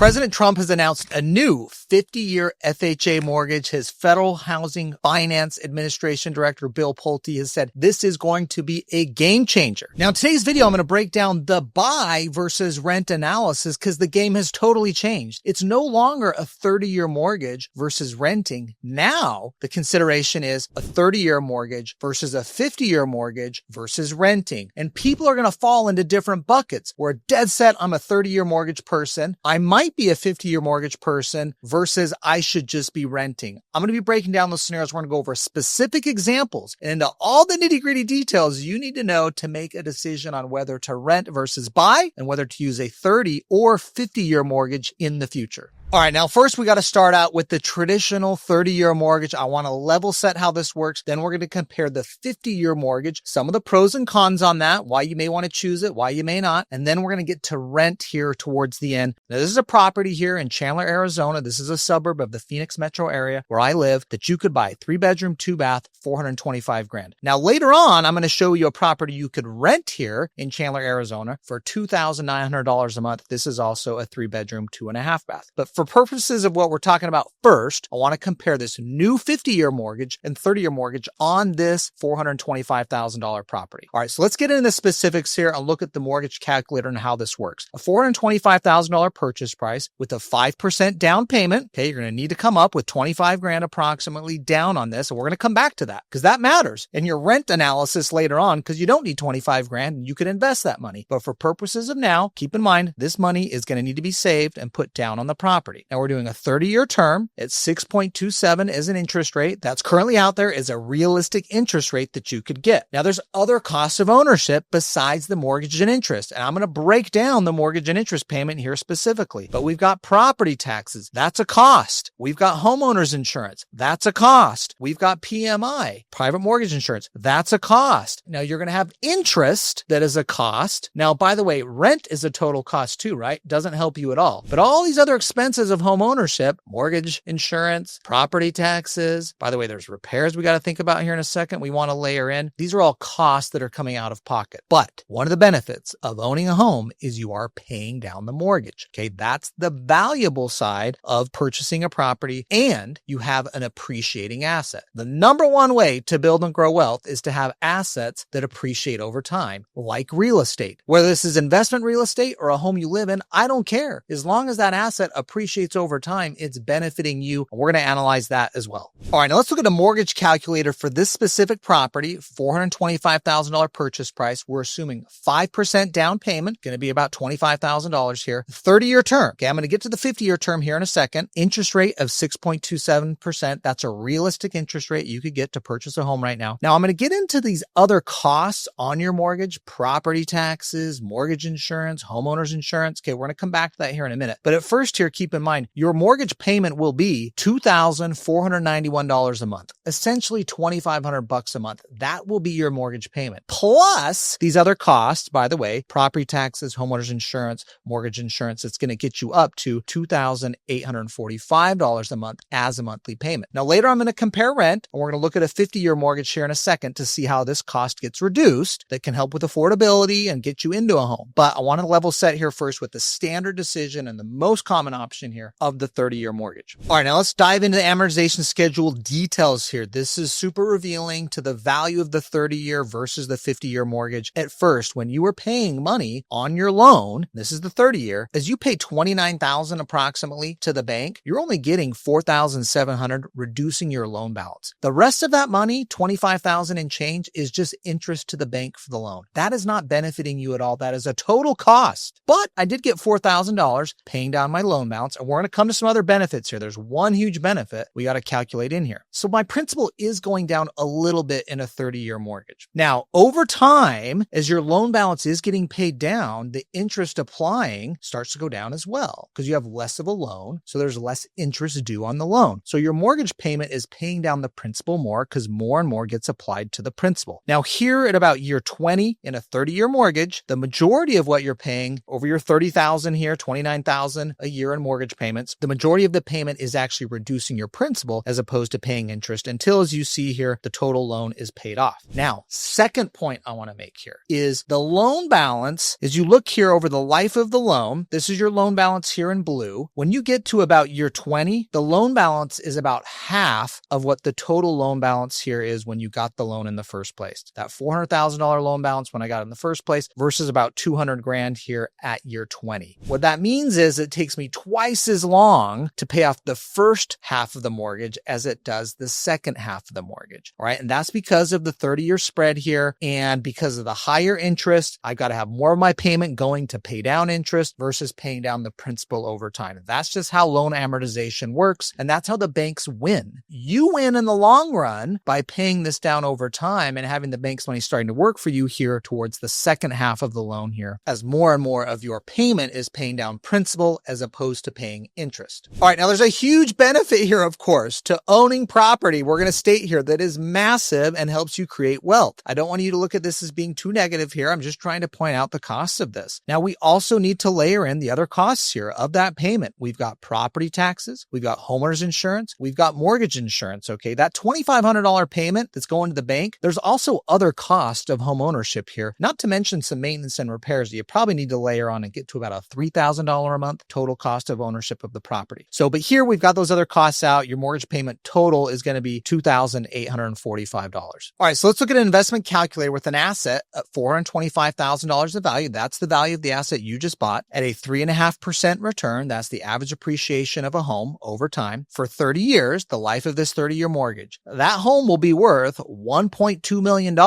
President Trump has announced a new 50-year FHA mortgage. His Federal Housing Finance Administration Director, Bill Pulte, has said this is going to be a game changer. Now, in today's video, I'm going to break down the buy versus rent analysis because the game has totally changed. It's no longer a 30-year mortgage versus renting. Now, the consideration is a 30-year mortgage versus a 50-year mortgage versus renting. And people are going to fall into different buckets. We're dead set, I'm a 30-year mortgage person. I might be a 50-year mortgage person versus I should just be renting. I'm going to be breaking down those scenarios. We're going to go over specific examples and into all the nitty-gritty details you need to know to make a decision on whether to rent versus buy and whether to use a 30 or 50-year mortgage in the future. All right, now first we got to start out with the traditional 30-year mortgage. I want to level set how this works. Then we're going to compare the 50-year mortgage, some of the pros and cons on that, why you may want to choose it, why you may not. And then we're going to get to rent here towards the end. Now, this is a property here in Chandler, Arizona. This is a suburb of the Phoenix metro area where I live that you could buy 3-bedroom, 2-bath, $425,000. Now, later on, I'm going to show you a property you could rent here in Chandler, Arizona for $2,900 a month. This is also a 3-bedroom, 2.5-bath. But for purposes of what we're talking about first, I want to compare this new 50-year mortgage and 30-year mortgage on this $425,000 property. All right, so let's get into the specifics here and look at the mortgage calculator and how this works. A $425,000 purchase price with a 5% down payment. Okay, you're going to need to come up with $25,000 approximately down on this, and we're going to come back to that because that matters in your rent analysis later on because you don't need $25,000 and you can invest that money. But for purposes of now, keep in mind this money is going to need to be saved and put down on the property. Now we're doing a 30-year term at 6.27 as an interest rate. That's currently out there as a realistic interest rate that you could get. Now there's other costs of ownership besides the mortgage and interest. And I'm going to break down the mortgage and interest payment here specifically. But we've got property taxes. That's a cost. We've got homeowners insurance. That's a cost. We've got PMI, private mortgage insurance. That's a cost. Now you're going to have interest that is a cost. Now, by the way, rent is a total cost too, right? Doesn't help you at all. But all these other expenses of home ownership, mortgage insurance, property taxes. By the way, there's repairs we got to think about here in a second. We want to layer in. These are all costs that are coming out of pocket. But one of the benefits of owning a home is you are paying down the mortgage. Okay, that's the valuable side of purchasing a property, and you have an appreciating asset. The number one way to build and grow wealth is to have assets that appreciate over time, like real estate. Whether this is investment real estate or a home you live in, I don't care. As long as that asset appreciates over time, it's benefiting you. We're going to analyze that as well. All right, now let's look at a mortgage calculator for this specific property, $425,000 purchase price. We're assuming 5% down payment, going to be about $25,000 here. 30-year term. Okay, I'm going to get to the 50-year term here in a second. Interest rate of 6.27%. That's a realistic interest rate you could get to purchase a home right now. Now, I'm going to get into these other costs on your mortgage, property taxes, mortgage insurance, homeowners insurance. Okay, we're going to come back to that here in a minute. But at first here, keep in mind, your mortgage payment will be $2,491 a month, essentially $2,500 a month. That will be your mortgage payment. Plus these other costs, by the way, property taxes, homeowners insurance, mortgage insurance, it's going to get you up to $2,845 a month as a monthly payment. Now later I'm going to compare rent, and we're going to look at a 50-year mortgage here in a second to see how this cost gets reduced. That can help with affordability and get you into a home. But I want to level set here first with the standard decision and the most common option here of the 30-year mortgage. All right, now let's dive into the amortization schedule details here. This is super revealing to the value of the 30-year versus the 50-year mortgage. At first, when you were paying money on your loan, this is the 30-year, as you pay $29,000 approximately to the bank, you're only getting $4,700, reducing your loan balance. The rest of that money, $25,000 and change, is just interest to the bank for the loan. That is not benefiting you at all. That is a total cost. But I did get $4,000 paying down my loan balance, and we're going to come to some other benefits here. There's one huge benefit we got to calculate in here. So my principal is going down a little bit in a 30-year mortgage. Now, over time, as your loan balance is getting paid down, the interest applying starts to go down as well because you have less of a loan. So there's less interest due on the loan. So your mortgage payment is paying down the principal more because more and more gets applied to the principal. Now here at about year 20 in a 30-year mortgage, the majority of what you're paying over your $30,000 here, $29,000 a year in mortgage mortgage payments, the majority of the payment is actually reducing your principal as opposed to paying interest until, as you see here, the total loan is paid off. Now, second point I want to make here is the loan balance. As you look here over the life of the loan, this is your loan balance here in blue. When you get to about year 20, the loan balance is about half of what the total loan balance here is when you got the loan in the first place. That $400,000 loan balance when I got it in the first place versus about 200 grand here at year 20. What that means is it takes me twice as long to pay off the first half of the mortgage as it does the second half of the mortgage. All right. And that's because of the 30-year spread here. And because of the higher interest, I've got to have more of my payment going to pay down interest versus paying down the principal over time. That's just how loan amortization works. And that's how the banks win. You win in the long run by paying this down over time and having the bank's money starting to work for you here towards the second half of the loan here, as more and more of your payment is paying down principal as opposed to paying interest. All right, now there's a huge benefit here, of course, to owning property. We're going to state here that is massive and helps you create wealth. I don't want you to look at this as being too negative here. I'm just trying to point out the costs of this. Now, we also need to layer in the other costs here of that payment. We've got property taxes, we've got homeowners insurance, we've got mortgage insurance, okay? That $2,500 payment that's going to the bank, there's also other cost of home ownership here, not to mention some maintenance and repairs that you probably need to layer on and get to about a $3,000 a month total cost of ownership of the property. So, but here we've got those other costs out. Your mortgage payment total is going to be $2,845. All right, so let's look at an investment calculator with an asset at $425,000 of value. That's the value of the asset you just bought at a 3.5% return. That's the average appreciation of a home over time for 30 years, the life of this 30-year mortgage. That home will be worth $1.2 million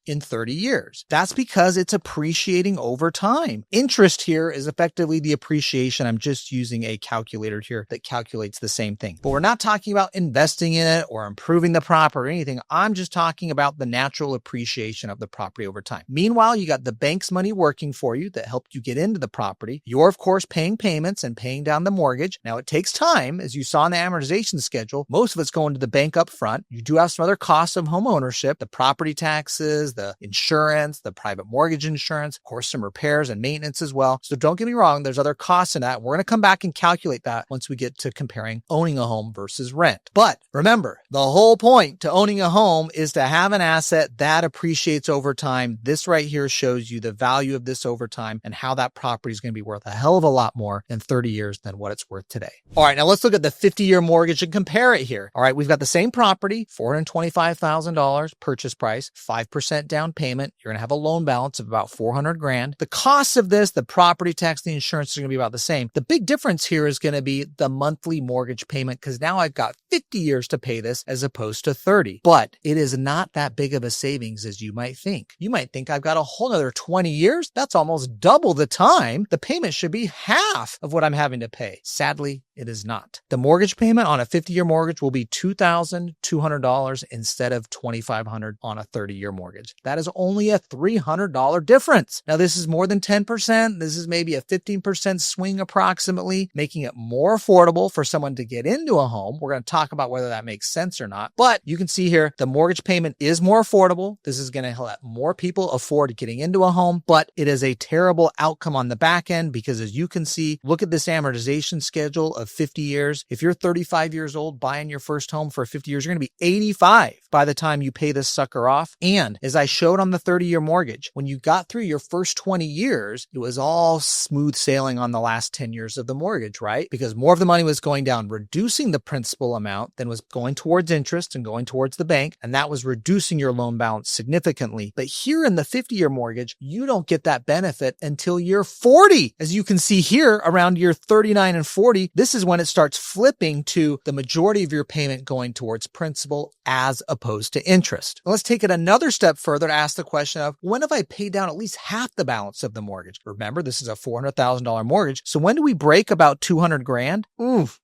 in 30 years. That's because it's appreciating over time. Interest here is effectively the appreciation. I'm just using a calculator here that calculates the same thing. But we're not talking about investing in it or improving the property or anything. I'm just talking about the natural appreciation of the property over time. Meanwhile, you got the bank's money working for you that helped you get into the property. You're, of course, paying payments and paying down the mortgage. Now, it takes time. As you saw in the amortization schedule, most of it's going to the bank up front. You do have some other costs of home ownership, the property taxes, the insurance, the private mortgage insurance, of course, some repairs and maintenance as well. So don't get me wrong, there's other costs in that. We're going to come back and calculate that once we get to comparing owning a home versus rent. But remember, the whole point to owning a home is to have an asset that appreciates over time. This right here shows you the value of this over time and how that property is going to be worth a hell of a lot more in 30 years than what it's worth today. All right, now let's look at the 50-year mortgage and compare it here. All right, we've got the same property, $425,000 purchase price, 5% down payment. You're going to have a loan balance of about 400 grand. The cost of this, the property tax, the insurance are going to be about the same. The big difference here is going to be the monthly mortgage payment because now I've got 50 years to pay this as opposed to 30. But it is not that big of a savings as you might think. You might think I've got a whole other 20 years. That's almost double the time. The payment should be half of what I'm having to pay. Sadly, it is not. The mortgage payment on a 50-year mortgage will be $2,200 instead of $2,500 on a 30-year mortgage. That is only a $300 difference. Now, this is more than 10%. This is maybe a 15% swing approximately, making it more affordable for someone to get into a home. We're going to talk about whether that makes sense or not. But you can see here, the mortgage payment is more affordable. This is going to let more people afford getting into a home, but it is a terrible outcome on the back end because as you can see, look at this amortization schedule of 50 years. If you're 35 years old buying your first home for 50 years, you're going to be 85 by the time you pay this sucker off. And as I showed on the 30-year mortgage, when you got through your first 20 years, it was all smooth sailing on the last 10 years of the mortgage, right? Because more of the money was going down, reducing the principal amount than was going towards interest and going towards the bank. And that was reducing your loan balance significantly. But here in the 50-year mortgage, you don't get that benefit until year 40. As you can see here, around year 39 and 40, this is when it starts flipping to the majority of your payment going towards principal as opposed to interest. Now let's take it another step further to ask the question of when have I paid down at least half the balance of the mortgage? Remember, this is a $400,000 mortgage. So when do we break about 200 grand?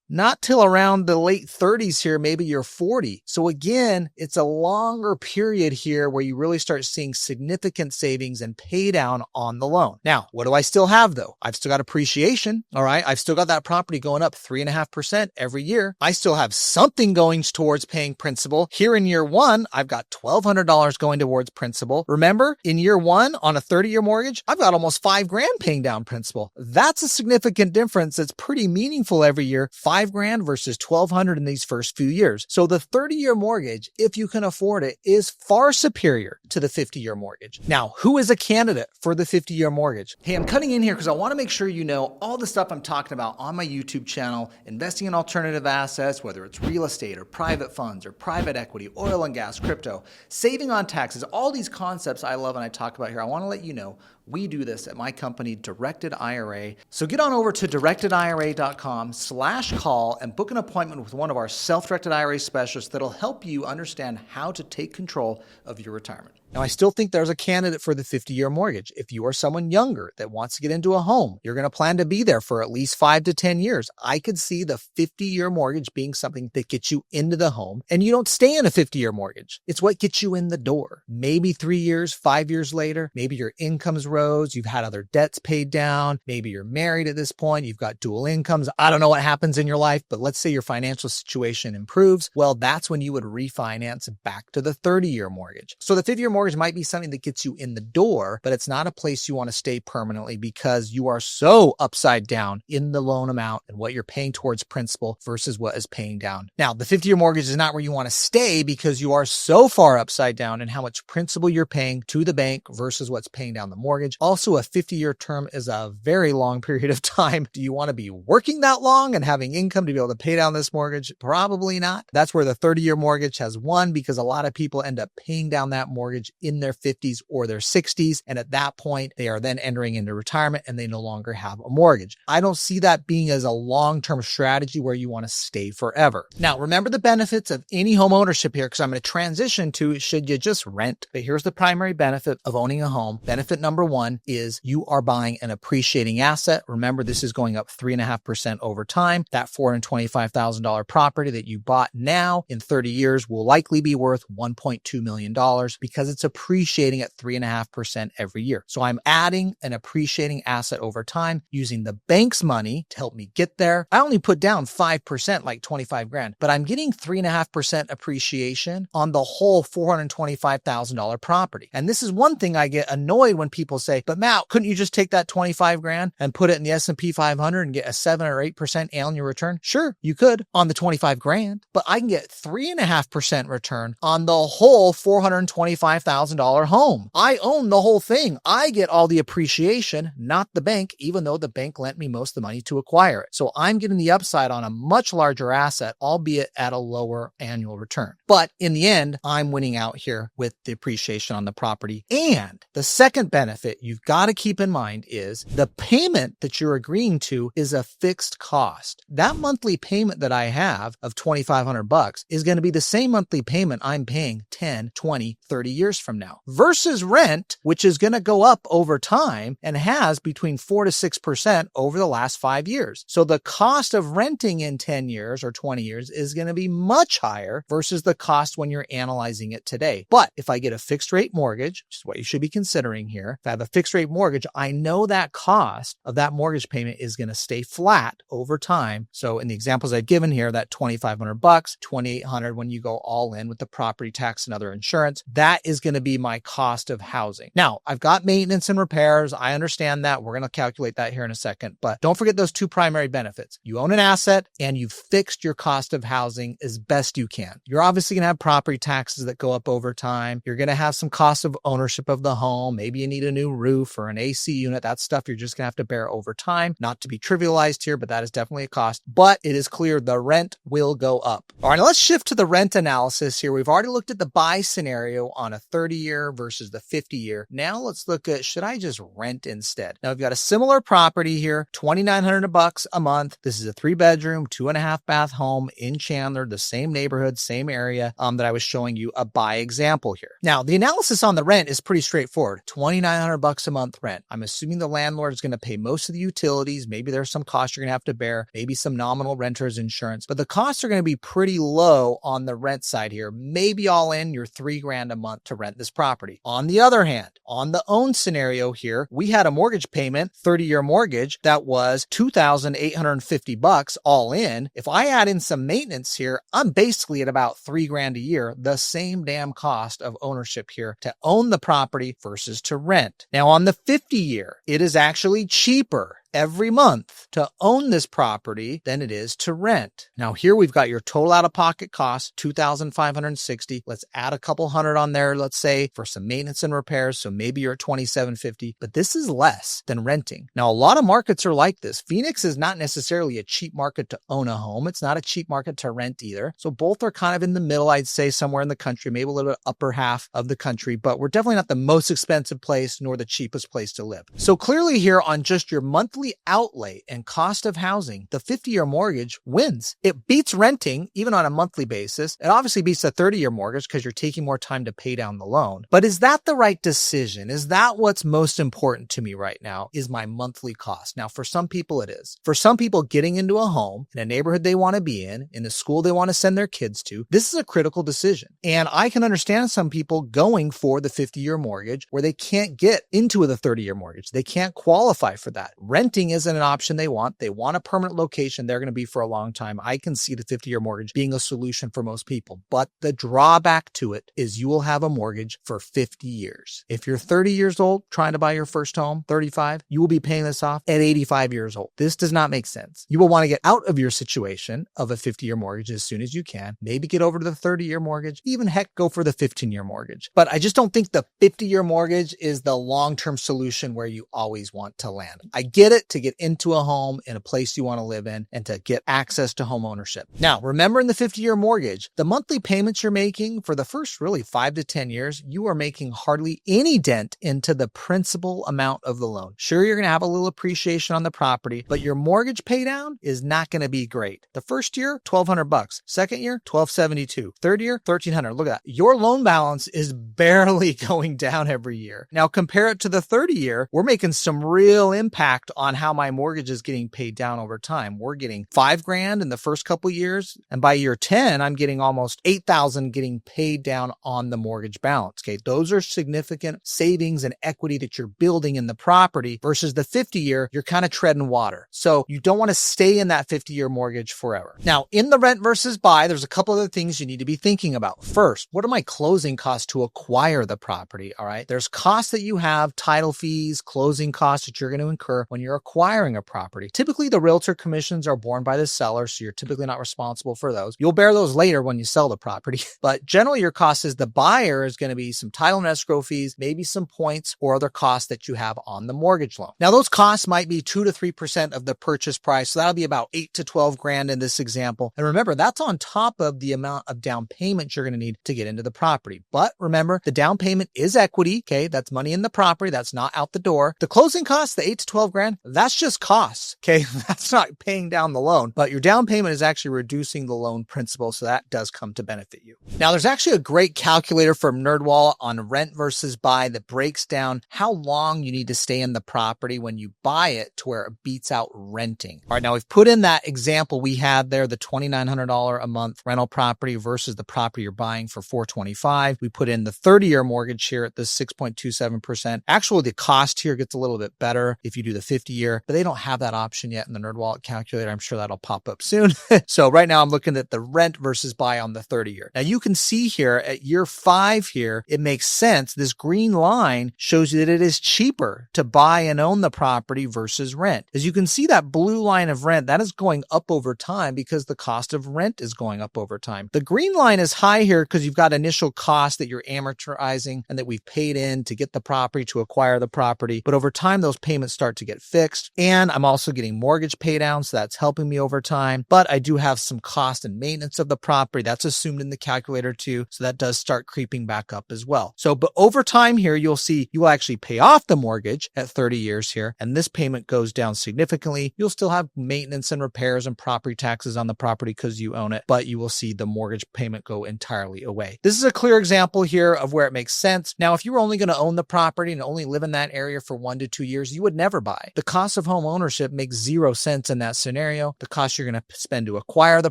Not till around the late 30s here, maybe you're 40. So again, it's a longer period here where you really start seeing significant savings and pay down on the loan. Now, what do I still have though? I've still got appreciation. All right. I've still got that property going up 3.5% every year. I still have something going towards paying principal. Here in year one, I've got $1,200 going towards principal. Remember, in year one on a 30-year mortgage, I've got almost $5,000 paying down principal. That's a significant difference that's pretty meaningful every year, $5,000 versus $1,200 in these first few years. So the 30-year mortgage, if you can afford it, is far superior to the 50-year mortgage. Now, who is a candidate for the 50-year mortgage? Hey, I'm cutting in here because I want to make sure you know all the stuff I'm talking about on my YouTube channel, investing in alternative assets, whether it's real estate or private funds or private equity, oil and gas, crypto, saving on taxes, all these concepts I love and I talk about here. I want to let you know we do this at my company, Directed IRA. So get on over to directedira.com/call and book an appointment with one of our self-directed IRA specialists that'll help you understand how to take control of your retirement. Now, I still think there's a candidate for the 50-year mortgage. If you are someone younger that wants to get into a home, you're going to plan to be there for at least 5 to 10 years. I could see the 50-year mortgage being something that gets you into the home, and you don't stay in a 50-year mortgage. It's what gets you in the door. Maybe 3 years, 5 years later, maybe your income's rose, you've had other debts paid down, maybe you're married at this point, you've got dual incomes. I don't know what happens in your life, but let's say your financial situation improves. Well, that's when you would refinance back to the 30-year mortgage. So the 50-year mortgage might be something that gets you in the door, but it's not a place you want to stay permanently because you are so upside down in the loan amount and what you're paying towards principal versus what is paying down. Now, the 50-year mortgage is not where you want to stay because you are so far upside down in how much principal you're paying to the bank versus what's paying down the mortgage. Also, a 50-year term is a very long period of time. Do you want to be working that long and having income to be able to pay down this mortgage? Probably not. That's where the 30-year mortgage has won because a lot of people end up paying down that mortgage in their 50s or their 60s. And at that point, they are then entering into retirement and they no longer have a mortgage. I don't see that being as a long-term strategy where you want to stay forever. Now, remember the benefits of any home ownership here because I'm going to transition to should you just rent? But here's the primary benefit of owning a home. Benefit number one is you are buying an appreciating asset. Remember, this is going up 3.5% over time. That $425,000 property that you bought now in 30 years will likely be worth $1.2 million because it's appreciating at 3.5% every year. So I'm adding an appreciating asset over time using the bank's money to help me get there. I only put down 5%, like $25,000, but I'm getting 3.5% appreciation on the whole $425,000 property. And this is one thing I get annoyed when people say, but Matt, couldn't you just take that $25,000 and put it in the S&P 500 and get a 7 or 8% annual return? Sure, you could on the $25,000, but I can get 3.5% return on the whole $425,000 home. I own the whole thing. I get all the appreciation, not the bank, even though the bank lent me most of the money to acquire it. So I'm getting the upside on a much larger asset, albeit at a lower annual return. But in the end, I'm winning out here with the appreciation on the property. And the second benefit you've got to keep in mind is the payment that you're agreeing to is a fixed cost. That monthly payment that I have of $2,500 is going to be the same monthly payment I'm paying 10, 20, 30 years from now versus rent, which is going to go up over time and has between 4 to 6% over the last 5 years. So the cost of renting in 10 years or 20 years is going to be much higher versus the cost when you're analyzing it today. But if I get a fixed rate mortgage, which is what you should be considering here, if I have a fixed rate mortgage, I know that cost of that mortgage payment is going to stay flat over time. So in the examples I've given here, that $2,500, $2,800 when you go all in with the property tax and other insurance, that is going to be my cost of housing. Now, I've got maintenance and repairs. I understand that. We're going to calculate that here in a second, but don't forget those two primary benefits. You own an asset and you've fixed your cost of housing as best you can. You're obviously going to have property taxes that go up over time. You're going to have some cost of ownership of the home. Maybe you need a new roof or an AC unit. That's stuff you're just going to have to bear over time. Not to be trivialized here, but that is definitely a cost. But it is clear the rent will go up. All right, now let's shift to the rent analysis here. We've already looked at the buy scenario on a 30-year versus the 50-year. Now let's look at, should I just rent instead? Now we've got a similar property here, $2,900 a month. This is a 3-bedroom, 2.5 bath home in Chandler, the same neighborhood, same area that I was showing you a buy example here. Now the analysis on the rent is pretty straightforward. $2,900 a month rent. I'm assuming the landlord is going to pay most of the utilities. Maybe there's some costs you're going to have to bear, maybe some nominal renter's insurance, but the costs are going to be pretty low on the rent side here. Maybe all in your $3,000 a month to rent this property. On the other hand, on the own scenario here, we had a mortgage payment, 30-year mortgage, that was $2,850 all in. If I add in some maintenance here, I'm basically at about $3,000 a year, the same damn cost of ownership here to own the property versus to rent. Now on the 50-year, it is actually cheaper. every month to own this property than it is to rent. Now here we've got your total out-of-pocket cost, $2,560. Let's add a couple hundred on there, let's say, for some maintenance and repairs. So maybe you're at $2,750, but this is less than renting. Now, a lot of markets are like this. Phoenix is not necessarily a cheap market to own a home. It's not a cheap market to rent either. So both are kind of in the middle, I'd say, somewhere in the country, maybe a little bit upper half of the country, but we're definitely not the most expensive place nor the cheapest place to live. So clearly here on just your monthly outlay and cost of housing, the 50-year mortgage wins. It beats renting even on a monthly basis. It obviously beats the 30-year mortgage because you're taking more time to pay down the loan. But is that the right decision? Is that what's most important to me right now? Is my monthly cost? Now, for some people it is. For some people, getting into a home in a neighborhood they want to be in a school they want to send their kids to, this is a critical decision. And I can understand some people going for the 50-year mortgage where they can't get into the 30-year mortgage. They can't qualify for that. Renting isn't an option they want. They want a permanent location they're going to be for a long time. I can see the 50-year mortgage being a solution for most people. But the drawback to it is you will have a mortgage for 50 years. If you're 30 years old trying to buy your first home, 35, you will be paying this off at 85 years old. This does not make sense. You will want to get out of your situation of a 50-year mortgage as soon as you can. Maybe get over to the 30-year mortgage, even heck, go for the 15-year mortgage. But I just don't think the 50-year mortgage is the long-term solution where you always want to land. I get it, to get into a home in a place you want to live in and to get access to home ownership. Now, remember, in the 50-year mortgage, the monthly payments you're making for the first really 5 to 10 years, you are making hardly any dent into the principal amount of the loan. Sure, you're going to have a little appreciation on the property, but your mortgage pay down is not going to be great. The first year, $1,200. Second year, $1,272. Third year, $1,300. Look at that. Your loan balance is barely going down every year. Now compare it to the 30-year. We're making some real impact on how my mortgage is getting paid down over time. We're getting $5,000 in the first couple of years, and by year 10, I'm getting almost $8,000 getting paid down on the mortgage balance. Okay, those are significant savings and equity that you're building in the property versus the 50-year. You're kind of treading water. So you don't want to stay in that 50-year mortgage forever. Now, in the rent versus buy, there's a couple other things you need to be thinking about. First, what are my closing costs to acquire the property? All right. There's costs that you have, title fees, closing costs that you're going to incur when you're acquiring a property. Typically, the realtor commissions are borne by the seller, so you're typically not responsible for those. You'll bear those later when you sell the property. But generally, your cost as the buyer is going to be some title and escrow fees, maybe some points or other costs that you have on the mortgage loan. Now, those costs might be 2 to 3% of the purchase price. So that'll be about $8,000 to $12,000 in this example. And remember, that's on top of the amount of down payment you're going to need to get into the property. But remember, the down payment is equity. Okay. That's money in the property. That's not out the door. The closing costs, the $8,000 to $12,000, that's just costs. Okay. That's not paying down the loan, but your down payment is actually reducing the loan principal. So that does come to benefit you. Now, there's actually a great calculator from NerdWallet on rent versus buy that breaks down how long you need to stay in the property when you buy it to where it beats out renting. All right. Now we've put in that example we had there, the $2,900 a month rental property versus the property you're buying for $425. We put in the 30-year mortgage here at the 6.27%. Actually, the cost here gets a little bit better if you do the 50-year, but they don't have that option yet in the NerdWallet calculator. I'm sure that'll pop up soon. So right now I'm looking at the rent versus buy on the 30-year. Now you can see here at year 5 here, it makes sense. This green line shows you that it is cheaper to buy and own the property versus rent. As you can see, that blue line of rent, that is going up over time because the cost of rent is going up over time. The green line is high here because you've got initial costs that you're amortizing and that we've paid in to get the property, to acquire the property. But over time, those payments start to get fixed. And I'm also getting mortgage pay down, so that's helping me over time. But I do have some cost and maintenance of the property. That's assumed in the calculator too. So that does start creeping back up as well. So, but over time here, you'll see you will actually pay off the mortgage at 30 years here. And this payment goes down significantly. You'll still have maintenance and repairs and property taxes on the property because you own it, but you will see the mortgage payment go entirely away. This is a clear example here of where it makes sense. Now, if you were only going to own the property and only live in that area for 1 to 2 years, you would never buy. The cost of home ownership makes 0 sense in that scenario. The cost you're going to spend to acquire the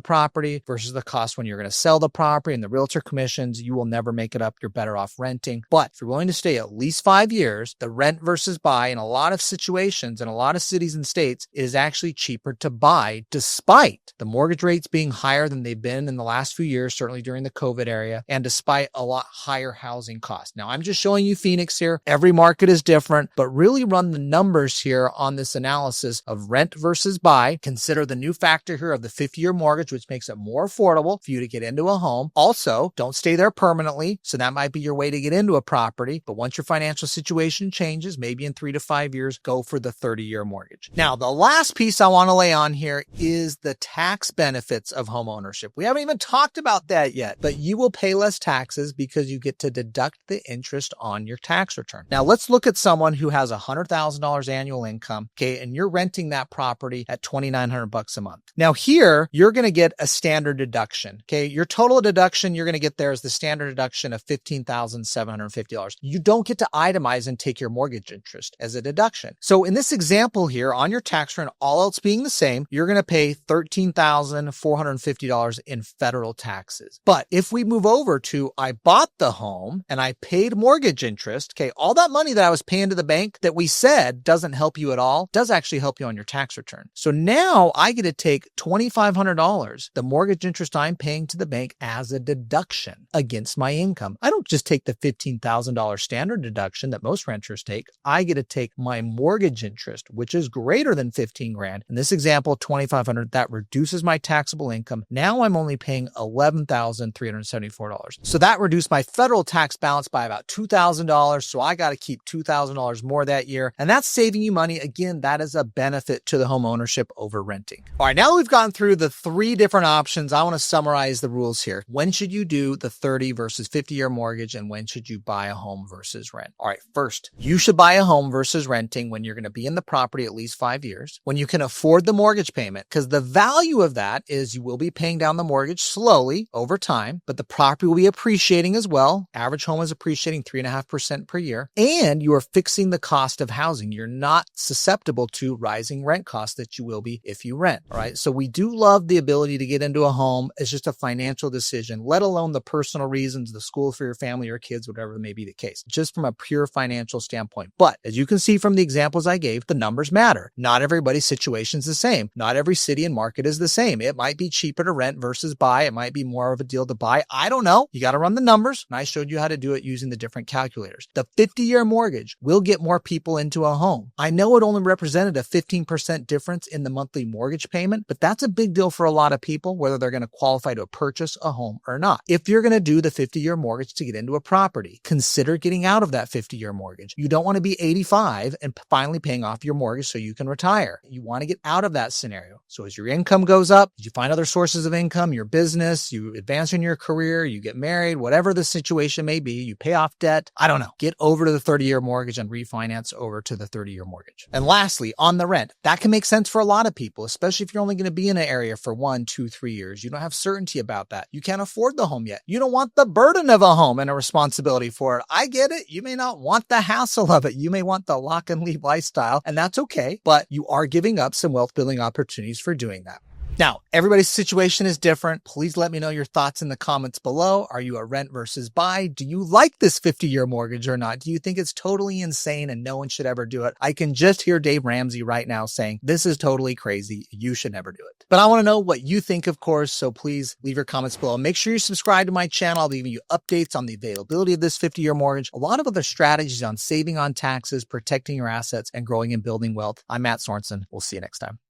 property versus the cost when you're going to sell the property and the realtor commissions, you will never make it up. You're better off renting. But if you're willing to stay at least 5 years, the rent versus buy in a lot of situations in a lot of cities and states, it is actually cheaper to buy despite the mortgage rates being higher than they've been in the last few years, certainly during the COVID area, and despite a lot higher housing costs. Now, I'm just showing you Phoenix here. Every market is different, but really run the numbers here on on this analysis of rent versus buy. Consider the new factor here of the 50-year mortgage, which makes it more affordable for you to get into a home. Also, don't stay there permanently. So that might be your way to get into a property. But once your financial situation changes, maybe in 3 to 5 years, go for the 30-year mortgage. Now, the last piece I want to lay on here is the tax benefits of home ownership. We haven't even talked about that yet, but you will pay less taxes because you get to deduct the interest on your tax return. Now, let's look at someone who has $100,000 annual income, okay, and you're renting that property at $2,900 a month. Now, here, you're going to get a standard deduction, okay? Your total deduction you're going to get there is the standard deduction of $15,750. You don't get to itemize and take your mortgage interest as a deduction. So in this example here, on your tax return, all else being the same, you're going to pay $13,450 in federal taxes. But if we move over to I bought the home and I paid mortgage interest, okay, all that money that I was paying to the bank that we said doesn't help you at all, does actually help you on your tax return. So now I get to take $2,500, the mortgage interest I'm paying to the bank, as a deduction against my income. I don't just take the $15,000 standard deduction that most renters take. I get to take my mortgage interest, which is greater than 15 grand. In this example, $2,500, that reduces my taxable income. Now I'm only paying $11,374. So that reduced my federal tax balance by about $2,000. So I got to keep $2,000 more that year. And that's saving you money. Again, that is a benefit to the home ownership over renting. All right, now that we've gone through the 3 different options, I want to summarize the rules here. When should you do the 30 versus 50-year mortgage, and when should you buy a home versus rent? All right, first, you should buy a home versus renting when you're going to be in the property at least 5 years, when you can afford the mortgage payment, because the value of that is you will be paying down the mortgage slowly over time, but the property will be appreciating as well. Average home is appreciating 3.5% per year, and you are fixing the cost of housing. You're not susceptible to rising rent costs that you will be if you rent. All right, so we do love the ability to get into a home. It's just a financial decision, let alone the personal reasons, the school for your family or kids, whatever may be the case, just from a pure financial standpoint. But as you can see from the examples I gave, the numbers matter. Not everybody's situation is the same. Not every city and market is the same. It might be cheaper to rent versus buy. It might be more of a deal to buy. I don't know. You got to run the numbers. And I showed you how to do it using the different calculators. The 50-year mortgage will get more people into a home. I know it only represented a 15% difference in the monthly mortgage payment, but that's a big deal for a lot of people, whether they're going to qualify to purchase a home or not. If you're going to do the 50-year mortgage to get into a property, consider getting out of that 50-year mortgage. You don't want to be 85 and finally paying off your mortgage so you can retire. You want to get out of that scenario. So as your income goes up, you find other sources of income, your business, you advance in your career, you get married, whatever the situation may be, you pay off debt. I don't know. Get over to the 30-year mortgage and refinance over to the 30-year mortgage. And lastly, on the rent, that can make sense for a lot of people, especially if you're only going to be in an area for 1, 2, 3 years. You don't have certainty about that. You can't afford the home yet. You don't want the burden of a home and a responsibility for it. I get it. You may not want the hassle of it. You may want the lock and leave lifestyle, and that's okay, but you are giving up some wealth building opportunities for doing that. Now, everybody's situation is different. Please let me know your thoughts in the comments below. Are you a rent versus buy? Do you like this 50-year mortgage or not? Do you think it's totally insane and no one should ever do it? I can just hear Dave Ramsey right now saying, this is totally crazy. You should never do it. But I want to know what you think, of course, so please leave your comments below. Make sure you subscribe to my channel. I'll be giving you updates on the availability of this 50-year mortgage, a lot of other strategies on saving on taxes, protecting your assets, and growing and building wealth. I'm Matt Sorensen. We'll see you next time.